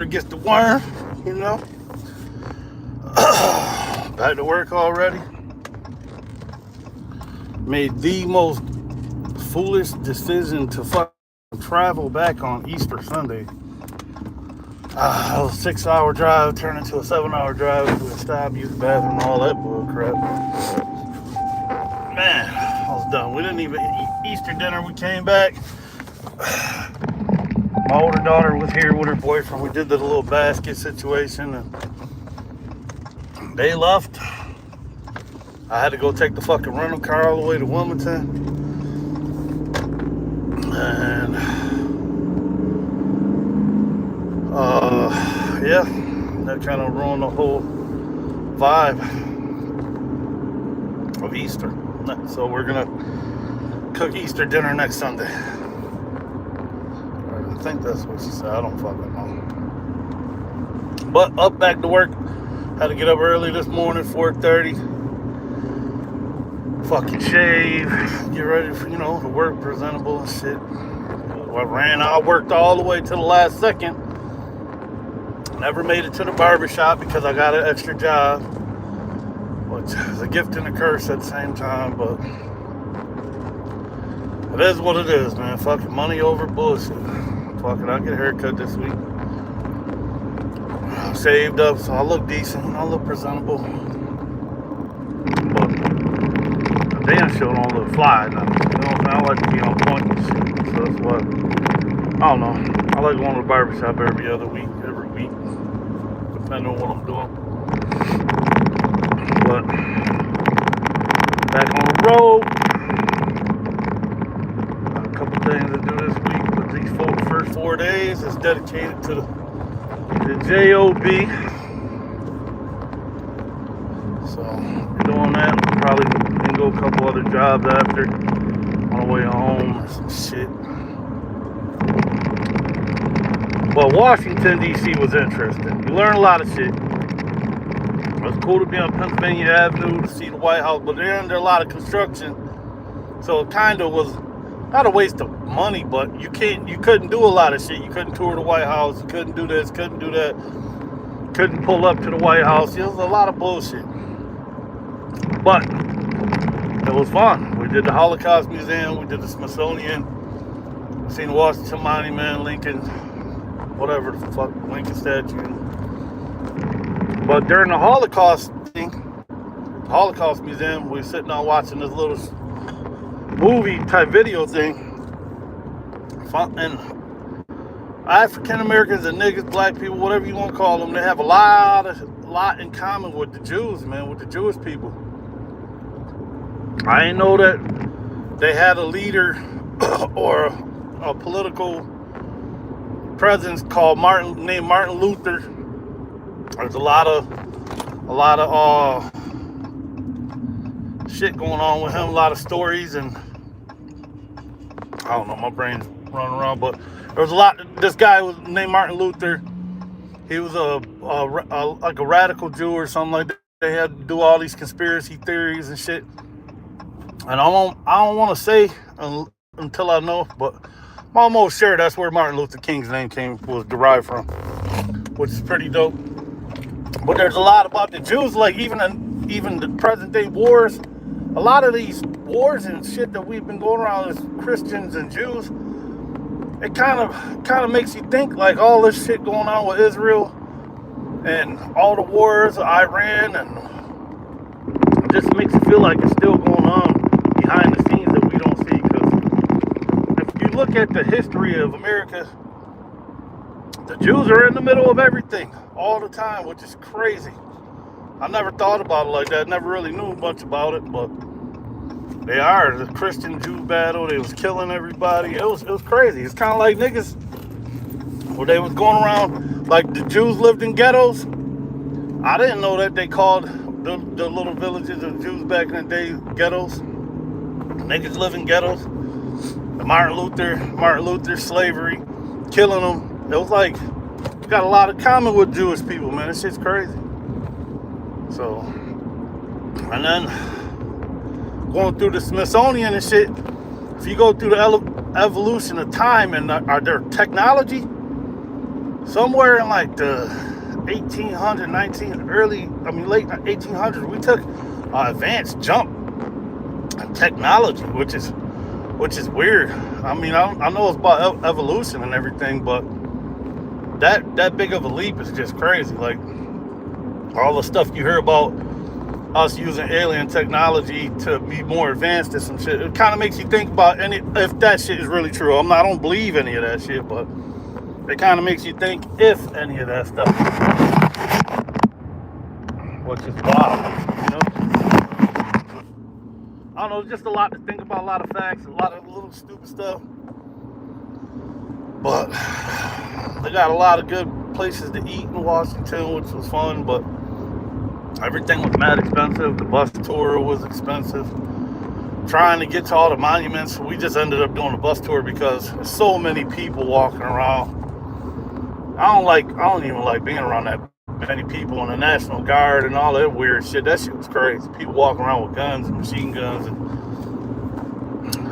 gets the worm, you know. Back to work already. Made the most foolish decision to travel back on Easter Sunday. That was a 6-hour drive, turned into a 7-hour drive. We would stop, use the bathroom, all that bull crap. Man, I was done. We didn't even eat Easter dinner. We came back. My older daughter was here with her boyfriend. We did the little basket situation, and they left. I had to go take the fucking rental car all the way to Wilmington. And yeah, that kind of ruined the whole vibe of Easter. So we're gonna cook Easter dinner next Sunday. I think that's what she said. I don't fucking know. But up back to work. Had to get up early this morning, 4:30. Fucking shave, get ready for, to work presentable and shit. I worked all the way to the last second. Never made it to the barbershop because I got an extra job, which is a gift and a curse at the same time, but it is what it is, man. Fucking money over bullshit. Fuck it, I'll get a haircut this week. I saved up so I look decent, I look presentable. But the damn show don't look fly now. I like to be on point and shit. So that's what, I don't know. I like going to the barbershop every week, depending on what I'm doing. But back on the road. Got a couple things to do this week, but these first 4 days is dedicated to the JOB. So we're doing that. Probably can go a couple other jobs after on the way home or some shit. But Washington, D.C. was interesting. You learn a lot of shit. It was cool to be on Pennsylvania Avenue to see the White House, but they're under a lot of construction. So it kind of was not a waste of money, but you couldn't do a lot of shit. You couldn't tour the White House. You couldn't do this, couldn't do that. Couldn't pull up to the White House. It was a lot of bullshit. But it was fun. We did the Holocaust Museum. We did the Smithsonian. Seen the Washington Monument, Lincoln, whatever the fuck, Lincoln statue. But during the Holocaust thing, the Holocaust Museum, we were sitting on watching this little movie type video thing. And African Americans and niggas, black people, whatever you want to call them, they have a lot in common with the Jews, man, with the Jewish people. I didn't know that they had a leader or a political presence named Martin Luther. There's a lot of shit going on with him, a lot of stories, and I don't know, my brain's running around, but there was a lot. This guy was named Martin Luther. He was like a radical Jew or something like that. They had to do all these conspiracy theories and shit. And I don't want to say until I know, but I'm almost sure that's where Martin Luther King's name was derived from, which is pretty dope. But there's a lot about the Jews, like even the present day wars. A lot of these wars and shit that we've been going around as Christians and Jews, it kind of makes you think like all this shit going on with Israel and all the wars, Iran, and it just makes you feel like it's still going on behind the scenes that we don't see. Because if you look at the history of America, the Jews are in the middle of everything all the time, which is crazy. I never thought about it like that. Never really knew much about it, but they are. The Christian-Jew battle, they was killing everybody. It was crazy. It's kind of like niggas, where they was going around, like the Jews lived in ghettos. I didn't know that they called the little villages of Jews back in the day ghettos. Niggas live in ghettos. The Martin Luther, slavery, killing them. It was like, you got a lot of common with Jewish people, man. This shit's crazy. So, and then going through the Smithsonian and shit, if you go through the evolution of time and their technology, somewhere in like the late 1800s, we took an advanced jump in technology, which is weird. I mean, I know it's about evolution and everything, but that big of a leap is just crazy. Like all the stuff you hear about us using alien technology to be more advanced and some shit, it kind of makes you think about if that shit is really true. I don't believe any of that shit, but it kind of makes you think if any of that stuff, which is wild, you know. I don't know, just a lot to think about, a lot of facts, a lot of little stupid stuff. But they got a lot of good places to eat in Washington, which was fun, but everything was mad expensive. The bus tour was expensive. Trying to get to all the monuments, we just ended up doing a bus tour because there's so many people walking around. I don't even like being around that many people in the National Guard and all that weird shit. That shit was crazy. People walking around with guns and machine guns, and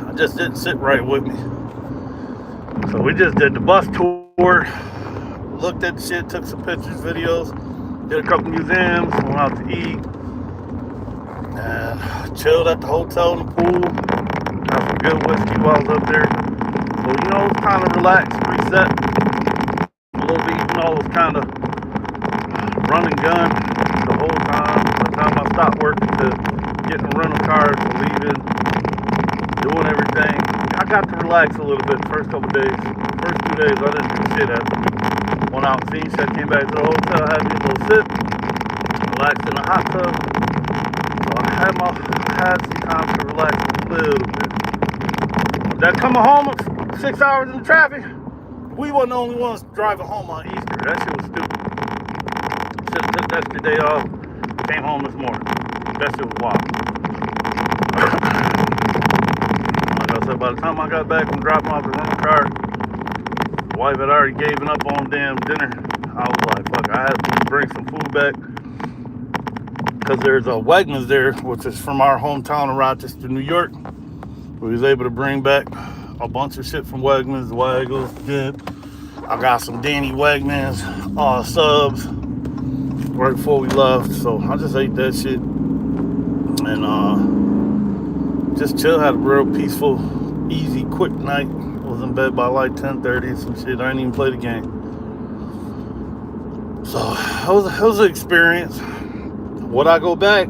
I just didn't sit right with me. So we just did the bus tour, looked at the shit, took some pictures, videos, did a couple museums, went out to eat, and chilled at the hotel in the pool. Got some good whiskey while I was up there. So, you know, it was kind of relaxed, reset a little bit, even though it was kind of run and gun the whole time. By the time I stopped working to getting rental cars, to leaving, doing everything, I got to relax a little bit the first couple days. First 2 days, I didn't do shit. I went out and seen shit, came back to the hotel, had me a little sip, relaxed in the hot tub. So I had some time to relax a little bit. But that coming home, 6 hours in traffic, we wasn't the only ones driving home on Easter. That shit was stupid. Should have took the extra day off, came home this morning. That shit was wild. Like I said, by the time I got back from dropping off the rental car, the wife had already given up on damn dinner. I was like, fuck, I had to bring some food back. Because there's a Wegmans there, which is from our hometown of Rochester, New York. We was able to bring back a bunch of shit from Wegmans, Waggles, dip. I got some Danny Wegmans subs right before we left. So I just ate that shit. And just chill, had a real peaceful, easy, quick night. Was in bed by like 10:30 and some shit. I didn't even play the game. So it was an experience. Would I go back?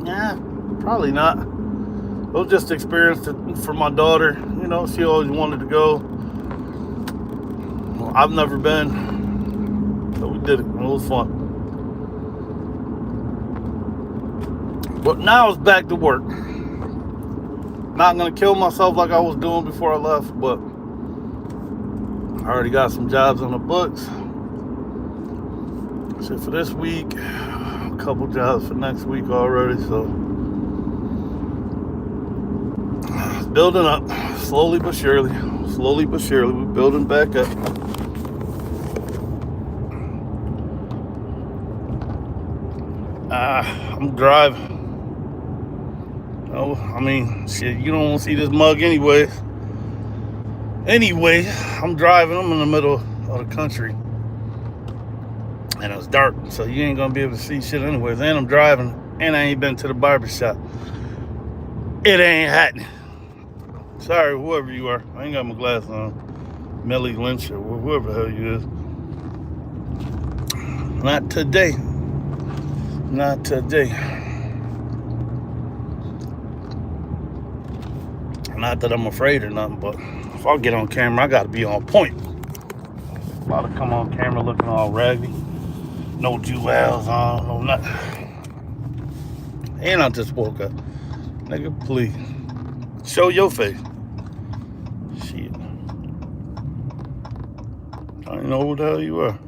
Yeah, probably not. It was just an experience for my daughter. You know, she always wanted to go. Well, I've never been, so we did it. It was fun. But now it's back to work. Not gonna kill myself like I was doing before I left, but I already got some jobs on the books. Shit for this week, a couple jobs for next week already, so it's building up, slowly but surely. Slowly but surely, we're building back up. I'm driving. Oh, I mean, shit, you don't want to see this mug anyways. Anyway, I'm driving. I'm in the middle of the country. And it's dark, so you ain't going to be able to see shit anyways. And I'm driving, and I ain't been to the barbershop. It ain't happening. Sorry, whoever you are. I ain't got my glasses on. Melly Lynch or whoever the hell you is. Not today. Not today. Not that I'm afraid or nothing, but if I get on camera, I gotta be on point. A lot of come on camera looking all raggedy. No jewels on, no nothing. And I just woke up. Nigga, please. Show your face. Shit. I don't know who the hell you are.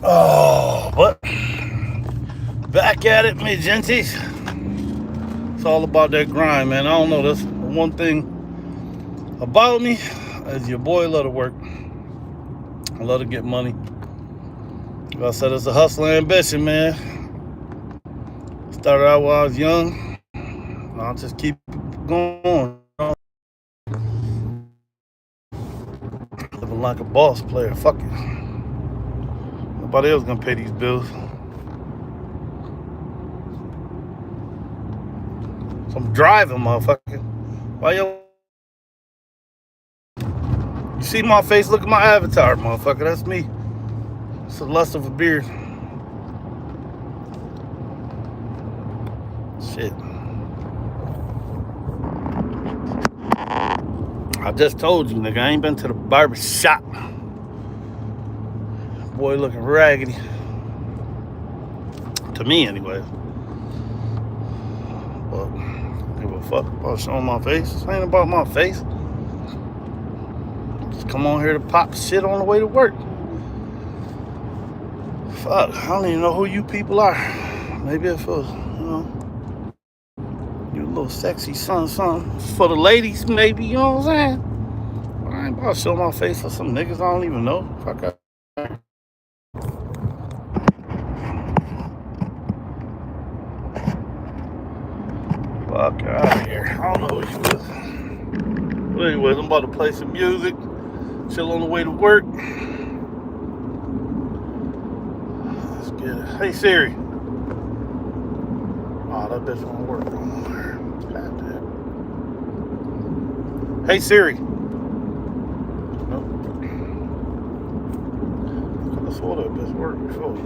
Oh, but back at it, me genties. It's all about that grind, man. I don't know. That's one thing about me is your boy love to work. I love to get money. Like I said, it's a hustle and ambition, man. Started out when I was young. I'll just keep going. Living like a boss player. Fuck it. Nobody else gonna pay these bills. So I'm driving, motherfucker. Why yo? You see my face? Look at my avatar, motherfucker. That's me. It's the lust of a beard. Shit. I just told you, nigga, I ain't been to the barber shop. Boy looking raggedy. To me, anyway. But give a fuck about showing my face. This ain't about my face. Just come on here to pop shit on the way to work. Fuck, I don't even know who you people are. Maybe if it was, you little sexy something for the ladies, maybe, you know what I'm saying? I ain't about to show my face for some niggas I don't even know. Fuck out. Fuck out of here. I don't know who you is. But anyways, I'm about to play some music. Chill on the way to work. Let's get it. Hey Siri. Oh, that bitch won't work. God damn. Hey Siri. Nope. I saw that bitch work before.